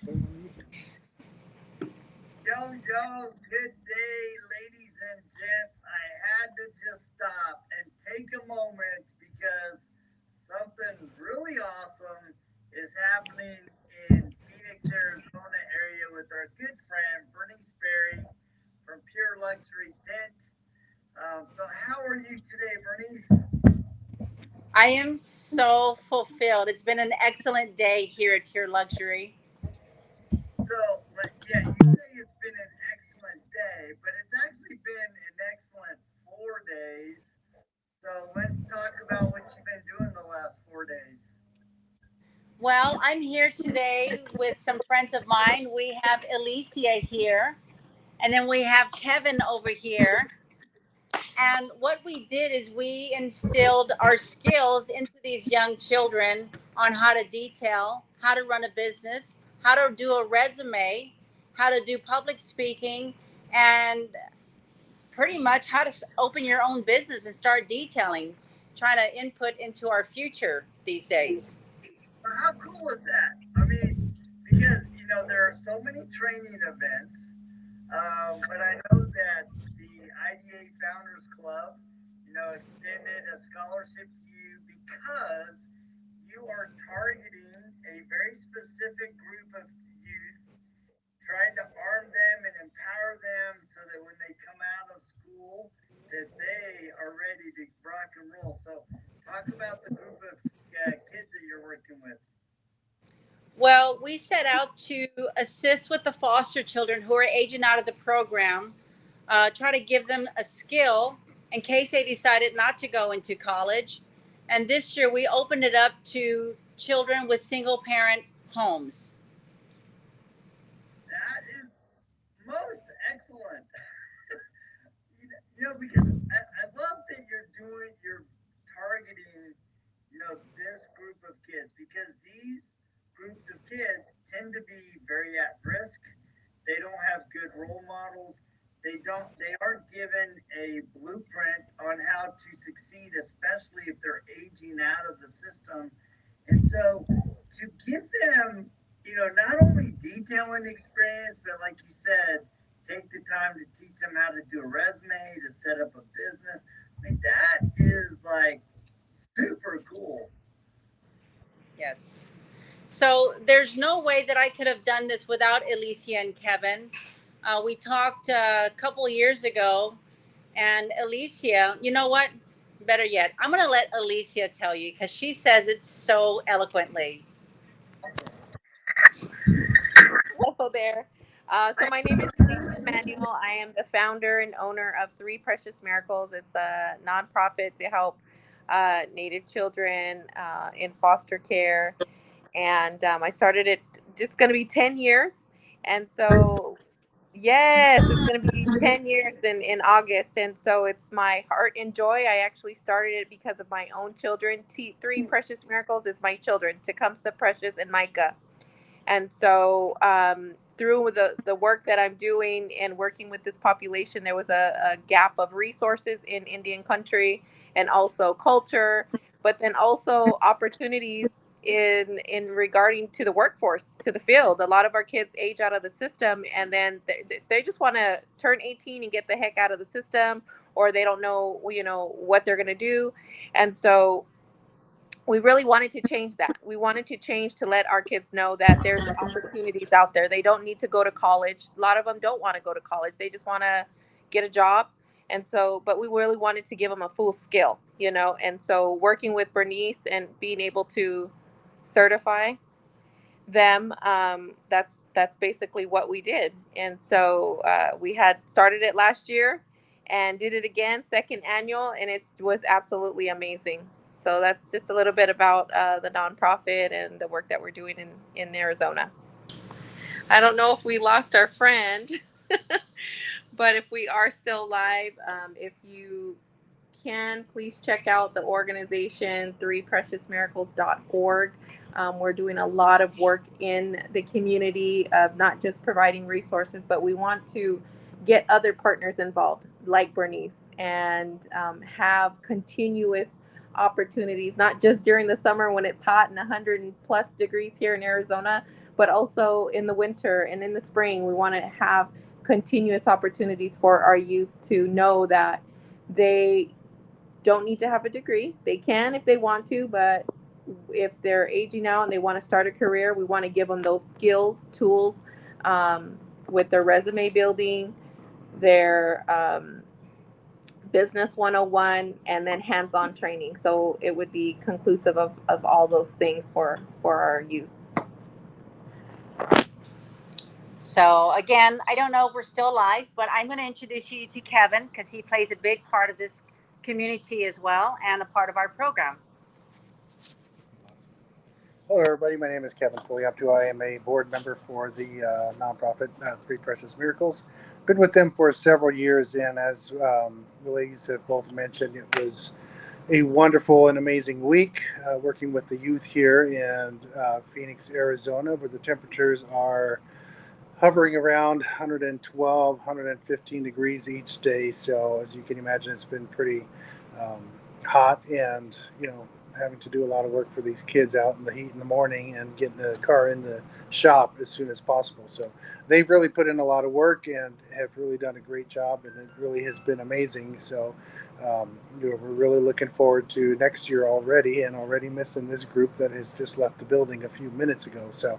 Yo, yo, good day, ladies and gents. I had to just stop and take a moment because something really awesome is happening in Phoenix, Arizona area with our good friend Bernice Berry from Pure Luxury Tent. So, how are you today, Bernice? I am so fulfilled. It's been an excellent day here at Pure Luxury. Yeah, you say it's been an excellent day, but it's actually been an excellent 4 days. So let's talk about what you've been doing the last 4 days. Well, I'm here today with some friends of mine. We have Alicia here, and then we have Kevin over here. And what we did is we instilled our skills into these young children on how to detail, how to run a business, how to do a resume, how to do public speaking, and pretty much how to open your own business and start detailing, trying to input into our future these days. So how cool is that? I mean, because there are so many training events, but I know that the IDA Founders Club, extended a scholarship to you because you are targeting a very specific group of youth, trying to arm them and empower them so that when they come out of school that they are ready to rock and roll. So talk about the group of kids that you're working with. Well, we set out to assist with the foster children who are aging out of the program, try to give them a skill in case they decided not to go into college. And this year we opened it up to children with single parent homes. That is most excellent. Because I love that you're targeting, this group of kids because these groups of kids tend to be very at risk. They don't have good role models. They aren't given a blueprint on how to succeed, especially if they're aging out of the system. And so to give them, not only detailing experience, but like you said, take the time to teach them how to do a resume, to set up a business. I mean, that is like super cool. Yes. So there's no way that I could have done this without Alicia and Kevin. We talked a couple of years ago, and Alicia, you know what? Better yet, I'm going to let Alicia tell you because she says it so eloquently. Awesome. Hello there. So my name is Elise Emmanuel. I am the founder and owner of Three Precious Miracles. It's a nonprofit to help Native children in foster care, and I started it. It's going to be 10 years, and so yes, it's going to be 10 years in August, and so it's my heart and joy. I actually started it because of my own children. Three Precious Miracles is my children, Tecumseh, Precious, and Micah. And so, through the work that I'm doing and working with this population, there was a gap of resources in Indian country and also culture, but then also opportunities in regarding to the workforce, to the field. A lot of our kids age out of the system, and then they just want to turn 18 and get the heck out of the system, or they don't know, what they're going to do. And so we really wanted to change that. We wanted to change to let our kids know that there's opportunities out there. They don't need to go to college. A lot of them don't want to go to college. They just want to get a job. And so, but we really wanted to give them a full skill, And so, working with Bernice and being able to certify them, that's basically what we did. And so, we had started it last year and did it again, second annual, and it was absolutely amazing. So that's just a little bit about the nonprofit and the work that we're doing in Arizona. I don't know if we lost our friend, but if we are still live, if you can, please check out the organization, threepreciousmiracles.org. We're doing a lot of work in the community of not just providing resources, but we want to get other partners involved, like Bernice, and have continuous opportunities, not just during the summer when it's hot and 100 plus degrees here in Arizona, but also in the winter and in the spring, we want to have continuous opportunities for our youth to know that they don't need to have a degree. They can if they want to, but if they're aging out and they want to start a career, we want to give them those skills, tools, with their resume building, their business 101, and then hands-on training. So it would be conclusive of all those things for our youth. So again, I don't know if we're still alive, but I'm going to introduce you to Kevin because he plays a big part of this community as well and a part of our program. Hello, everybody. My name is Kevin Polioptu. I am a board member for the nonprofit Three Precious Miracles. Been with them for several years, and as the ladies have both mentioned, it was a wonderful and amazing week working with the youth here in Phoenix, Arizona, where the temperatures are hovering around 112, 115 degrees each day. So as you can imagine, it's been pretty hot, and having to do a lot of work for these kids out in the heat in the morning and getting the car in the shop as soon as possible. So they've really put in a lot of work and have really done a great job, and it really has been amazing. So we're really looking forward to next year already, and already missing this group that has just left the building a few minutes ago. So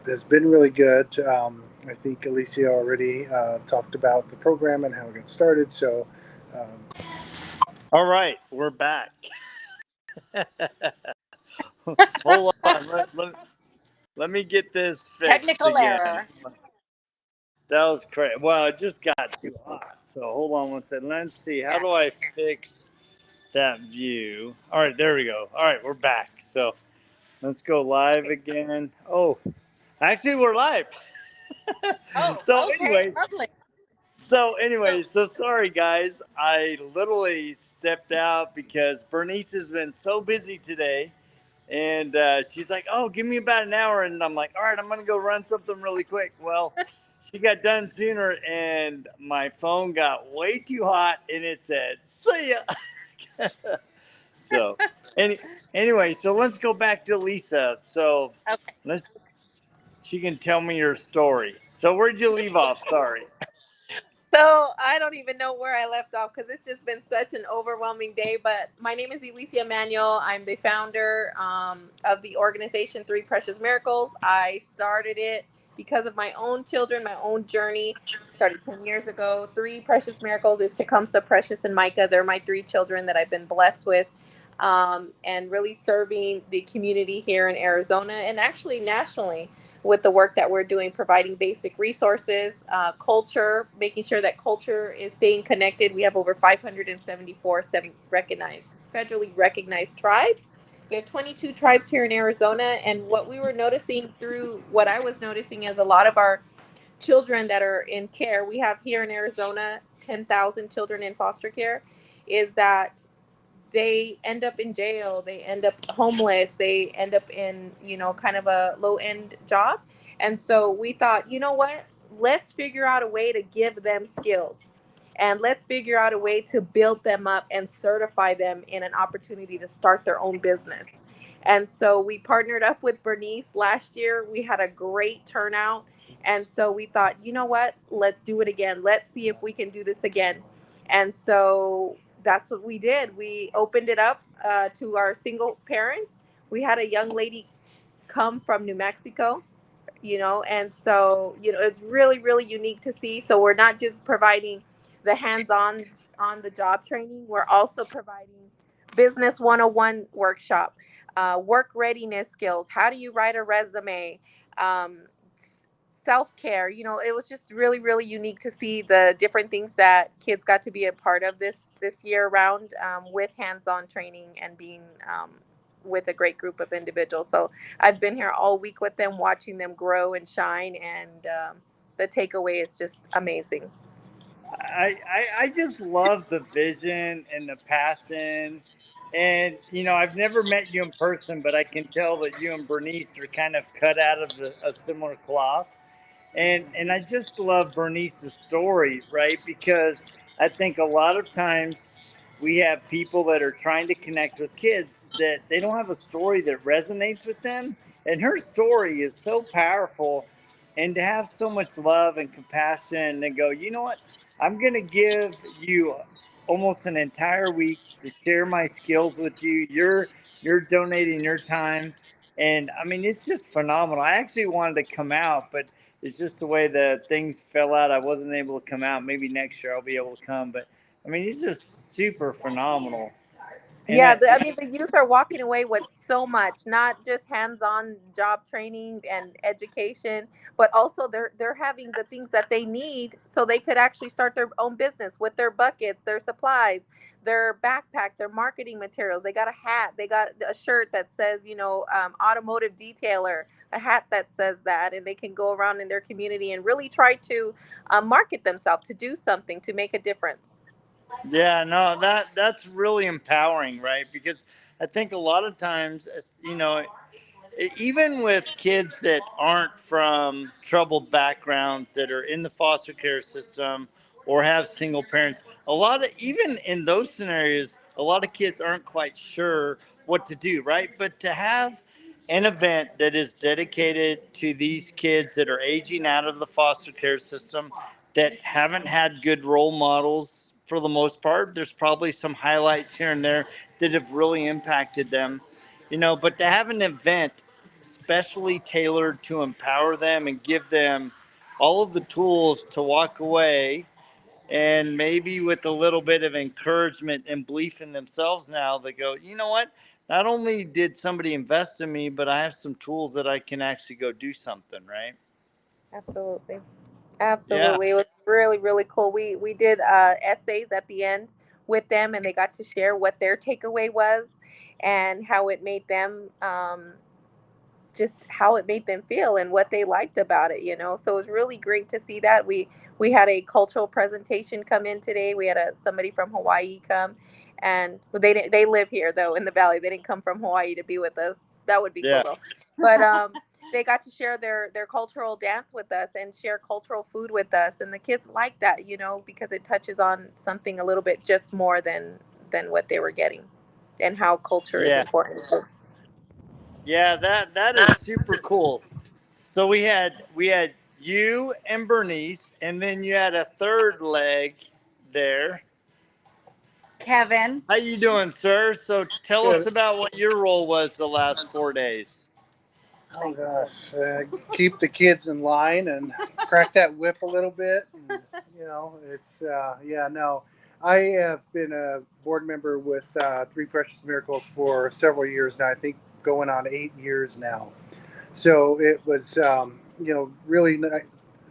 it's been really good. I think Alicia already talked about the program and how it got started. So all right, we're back. Hold on, let me get this fixed Technical again. error. That was crazy. Well, it just got too hot. So hold on one second. Let's see. How do I fix that view? All right, there we go. All right, we're back. So let's go live again. Oh, actually, we're live. Oh, So okay, lovely. So sorry guys. I literally stepped out because Bernice has been so busy today. And she's like, "Oh, give me about an hour," and I'm like, "All right, I'm gonna go run something really quick." Well, she got done sooner, and my phone got way too hot, and it said, "See ya." So, anyway, so let's go back to Lisa. So Okay. let's. She can tell me your story. So where'd you leave off? Sorry. So I don't even know where I left off because it's just been such an overwhelming day. But my name is Alicia Manuel. I'm the founder of the organization Three Precious Miracles. I started it because of my own children, my own journey. Started 10 years ago. Three Precious Miracles is Tecumseh, Precious, and Micah. They're my three children that I've been blessed with, and really serving the community here in Arizona and actually nationally with the work that we're doing, providing basic resources, culture, making sure that culture is staying connected. We have over 574 federally recognized tribes. We have 22 tribes here in Arizona. And what we were noticing through what I was noticing is a lot of our children that are in care, we have here in Arizona 10,000 children in foster care, is that they end up in jail, they end up homeless, they end up in kind of a low end job. And so we thought, you know what, let's figure out a way to give them skills, and let's figure out a way to build them up and certify them in an opportunity to start their own business. And so we partnered up with Bernice last year. We had a great turnout, and so we thought, you know what, let's do it again, let's see if we can do this again. And so that's what we did. We opened it up to our single parents. We had a young lady come from New Mexico, and so, it's really, really unique to see. So we're not just providing the on the job training, we're also providing business 101 workshop, work readiness skills. How do you write a resume? Um, Self-care. It was just really, really unique to see the different things that kids got to be a part of this year round, with hands-on training and being with a great group of individuals. So I've been here all week with them, watching them grow and shine, and the takeaway is just amazing. I just love the vision and the passion. And, I've never met you in person, but I can tell that you and Bernice are kind of cut out of a similar cloth. And I just love Bernice's story, right? Because I think a lot of times we have people that are trying to connect with kids that they don't have a story that resonates with them. And her story is so powerful, and to have so much love and compassion, and then go, you know what? I'm going to give you almost an entire week to share my skills with you. You're donating your time, and I mean it's just phenomenal. I actually wanted to come out, but it's just the way the things fell out. I wasn't able to come out. Maybe next year I'll be able to come, but I mean it's just super phenomenal. And Yeah, I mean, the youth are walking away with so much, not just hands-on job training and education, but also they're having the things that they need so they could actually start their own business with their buckets, their supplies, their backpack, their marketing materials. They got a hat, they got a shirt that says, automotive detailer, a hat that says that, and they can go around in their community and really try to market themselves to do something to make a difference. yeah, no, that's really empowering, right? Because I think a lot of times, even with kids that aren't from troubled backgrounds that are in the foster care system or have single parents, a lot of even in those scenarios, a lot of kids aren't quite sure what to do, right? But to have an event that is dedicated to these kids that are aging out of the foster care system that haven't had good role models for the most part, there's probably some highlights here and there that have really impacted them, but to have an event specially tailored to empower them and give them all of the tools to walk away, and maybe with a little bit of encouragement and belief in themselves, now they go, you know what, not only did somebody invest in me, but I have some tools that I can actually go do something, right? Absolutely. Yeah. Absolutely. It was really, really cool. We did essays at the end with them, and they got to share what their takeaway was and how it made them just how it made them feel and what they liked about it. So it was really great to see that. We had a cultural presentation come in today. We had somebody from Hawaii come, and well, they live here though in the valley. They didn't come from Hawaii to be with us. That would be cool Yeah. though. But they got to share their cultural dance with us and share cultural food with us, and the kids like that, because it touches on something a little bit just more than what they were getting, and how culture is Yeah. important. Yeah, that is super cool. So we had you and Bernice, and then you had a third leg there. Kevin. How you doing, sir? So tell us Good. about what your role was the last 4 days. Oh gosh, keep the kids in line and crack that whip a little bit. And, it's yeah. No, I have been a board member with Three Precious Miracles for several years now. I think going on 8 years now. So it was really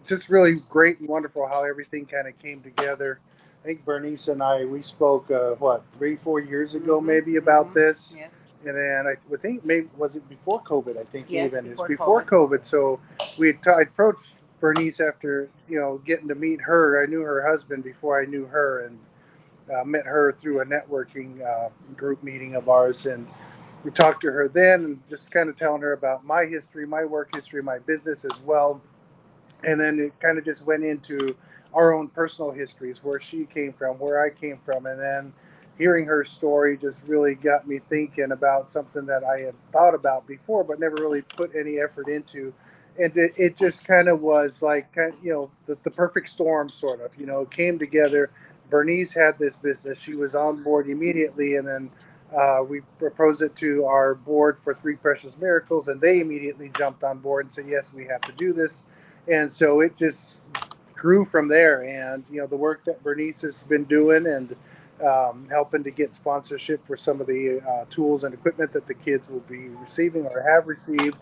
just really great and wonderful how everything kind of came together. I think Bernice and we spoke 3-4 years ago maybe about this. Yes. And then I would think maybe was it before COVID? I think Yes, even before it's before COVID. So I approached Bernice after getting to meet her. I knew her husband before I knew her, and met her through a networking group meeting of ours, and we talked to her then, and just kind of telling her about my history, my work history, my business as well. And then it kind of just went into our own personal histories, where she came from, where I came from, and then hearing her story just really got me thinking about something that I had thought about before but never really put any effort into. And it just kind of was like, the perfect storm, sort of, came together. Bernice had this business, she was on board immediately, and then we proposed it to our board for Three Precious Miracles, and they immediately jumped on board and said, yes, we have to do this. And so it just grew from there. And the work that Bernice has been doing, and helping to get sponsorship for some of the tools and equipment that the kids will be receiving or have received.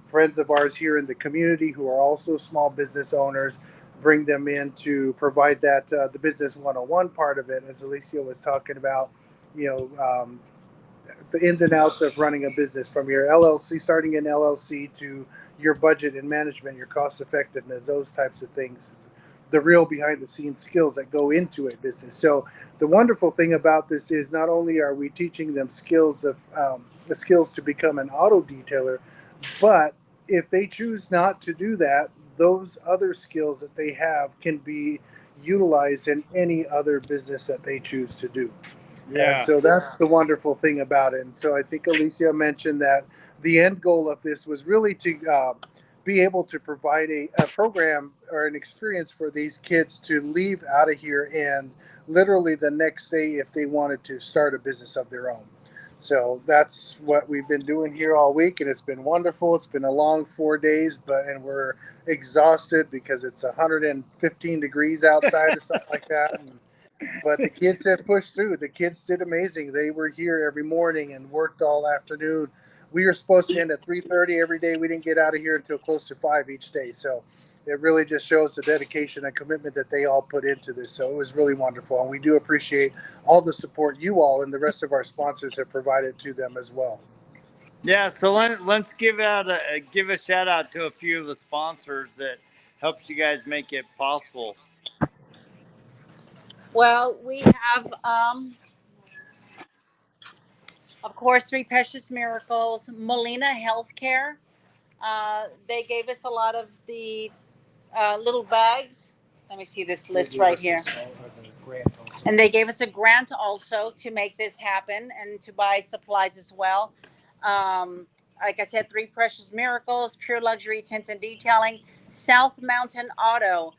Friends of ours here in the community who are also small business owners, bring them in to provide that the business 101 part of it, as Alicia was talking about. You know, the ins and outs of running a business, from your LLC, starting an LLC, to your budget and management, your cost effectiveness, those types of things, the real behind the scenes skills that go into a business. So the wonderful thing about this is not only are we teaching them skills of the skills to become an auto detailer, but if they choose not to do that, those other skills that they have can be utilized in any other business that they choose to do. And Yeah. so that's the wonderful thing about it. And so I think Alicia mentioned that the end goal of this was really to be able to provide a program or an experience for these kids to leave out of here and literally the next day if they wanted to start a business of their own. So that's what we've been doing here all week, and it's been wonderful. It's been a long 4 days, and we're exhausted because it's 115 degrees outside or something like that. But the kids have pushed through. The kids did amazing. They were here every morning and worked all afternoon. We were supposed to end at 3:30 every day. We didn't get out of here until close to 5 each day. So it really just shows the dedication and commitment that they all put into this. So it was really wonderful, and we do appreciate all the support you all and the rest of our sponsors have provided to them as well. Yeah, so let's give a shout out to a few of the sponsors that helps you guys make it possible. Well, we have, of course, Three Precious Miracles, Molina Healthcare. They gave us a lot of the little bags. Let me see this list right here. And they gave us a grant also to make this happen and to buy supplies as well. Like I said, Three Precious Miracles, Pure Luxury Tint and Detailing, South Mountain Auto.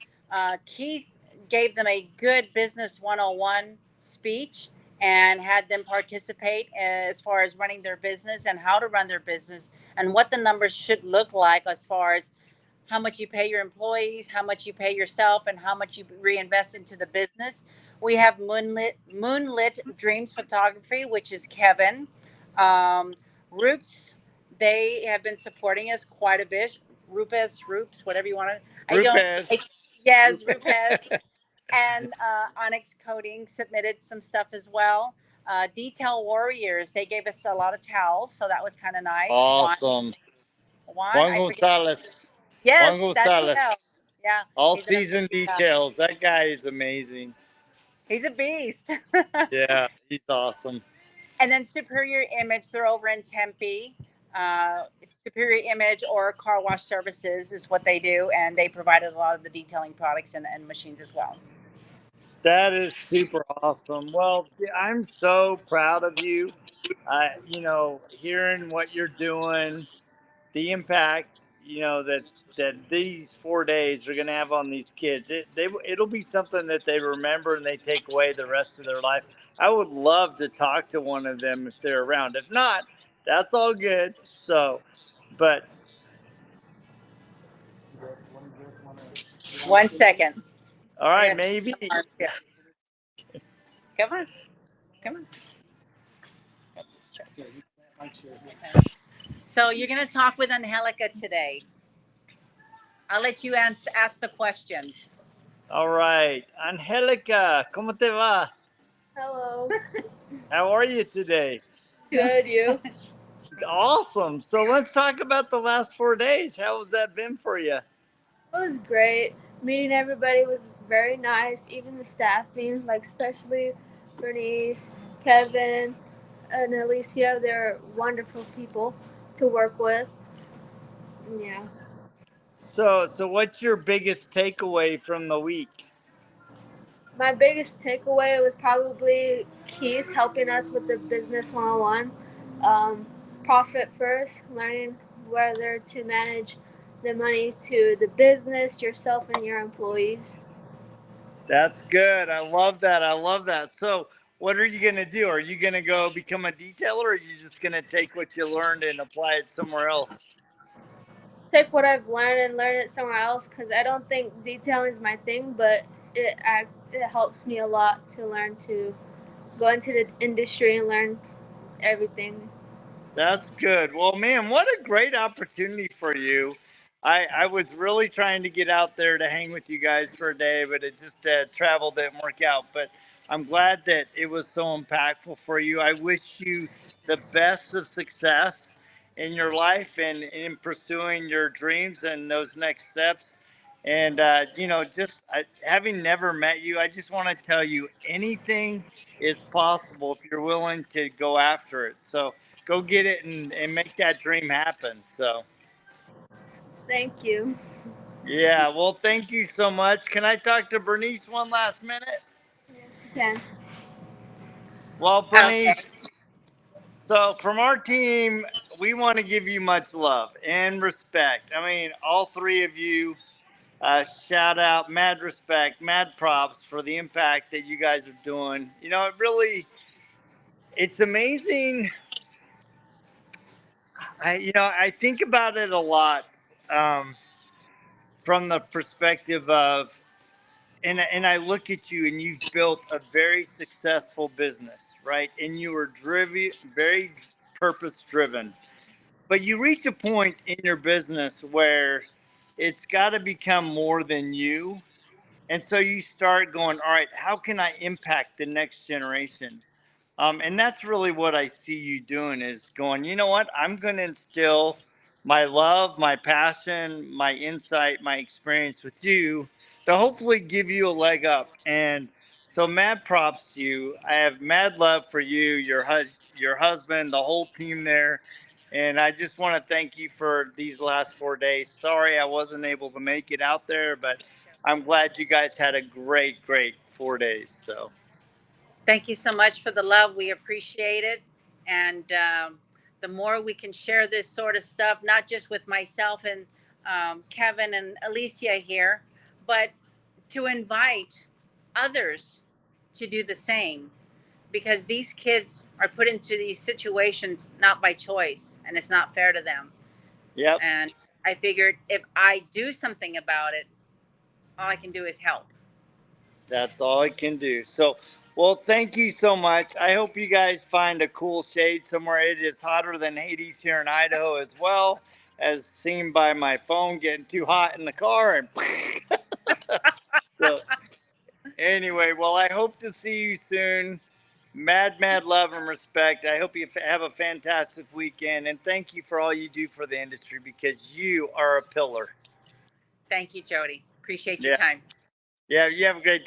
Keith gave them a good Business 101 speech and had them participate as far as running their business and how to run their business and what the numbers should look like as far as how much you pay your employees, how much you pay yourself, and how much you reinvest into the business. We have Moonlit Dreams Photography, which is Kevin. Roops, they have been supporting us quite a bit. Roops, whatever you want to. I don't. Rupes. Yes, Rupes. And Onyx Coating submitted some stuff as well. Detail Warriors, they gave us a lot of towels, so that was kind of nice. Awesome. One, Juan I forget. Gonzalez. Juan Yes, that's who. Gonzalez. Yeah, All he's an season amazing guy. details. That guy is amazing. He's a beast. Yeah, he's awesome. And then Superior Image, they're over in Tempe. Superior Image or Car Wash Services is what they do, and they provided a lot of the detailing products and machines as well. That is super awesome. Well, I'm so proud of you. Hearing what you're doing, the impact, that these 4 days are going to have on these kids. It'll be something that they remember and they take away the rest of their life. I would love to talk to one of them if they're around. If not, that's all good. So, but 1 second. all I right, gotta maybe. Come on, come on. So you're gonna talk with Angelica today. I'll let you ask the questions. All right, Angelica, ¿cómo te va? Hello. How are you today? Good, you? Awesome. So let's talk about the last 4 days. How has that been for you? It was great. Meeting everybody was very nice. Even the staffing, like especially Bernice, Kevin, and Alicia, they're wonderful people to work with. Yeah. So what's your biggest takeaway from the week? My biggest takeaway was probably Keith helping us with the Business 101. Profit first, learning whether to manage the money to the business, yourself, and your employees. That's good. I love that. I love that. So what are you going to do? Are you going to go become a detailer, or are you just going to take what you learned and apply it somewhere else? Take what I've learned and learn it somewhere else because I don't think detailing is my thing, but it helps me a lot to learn to go into the industry and learn everything. That's good. Well, man, what a great opportunity for you. I was really trying to get out there to hang with you guys for a day, but it just travel didn't work out. But I'm glad that it was so impactful for you. I wish you the best of success in your life and in pursuing your dreams and those next steps. And, having never met you, I just want to tell you anything is possible if you're willing to go after it. So, go get it and make that dream happen. So, Thank you. yeah, well, thank you so much. Can I talk to Bernice one last minute? Yes, you can. Well, Okay. Bernice, so from our team, we want to give you much love and respect. I mean, all three of you, shout out, mad respect, mad props for the impact that you guys are doing. You know, it's amazing. I think about it a lot, um, from the perspective of, and I look at you and you've built a very successful business, right? And you were driven, very purpose driven. But you reach a point in your business where it's got to become more than you. And so you start going, all right, how can I impact the next generation? And that's really what I see you doing, is going, you know what? I'm going to instill my love, my passion, my insight, my experience with you to hopefully give you a leg up. And so mad props to you. I have mad love for you, your husband, the whole team there. And I just want to thank you for these last 4 days. Sorry I wasn't able to make it out there, but I'm glad you guys had a great 4 days. So. Thank you so much for the love. We appreciate it. And the more we can share this sort of stuff, not just with myself and Kevin and Alicia here, but to invite others to do the same, because these kids are put into these situations not by choice, and it's not fair to them. Yep. And I figured if I do something about it, all I can do is help. That's all I can do. So, well, thank you so much. I hope you guys find a cool shade somewhere. It is hotter than Hades here in Idaho, as well as seen by my phone getting too hot in the car. And so, anyway, well, I hope to see you soon. Mad love and respect. I hope you have a fantastic weekend. And thank you for all you do for the industry, because you are a pillar. Thank you, Jody. Appreciate your Yeah. time. Yeah, you have a great day.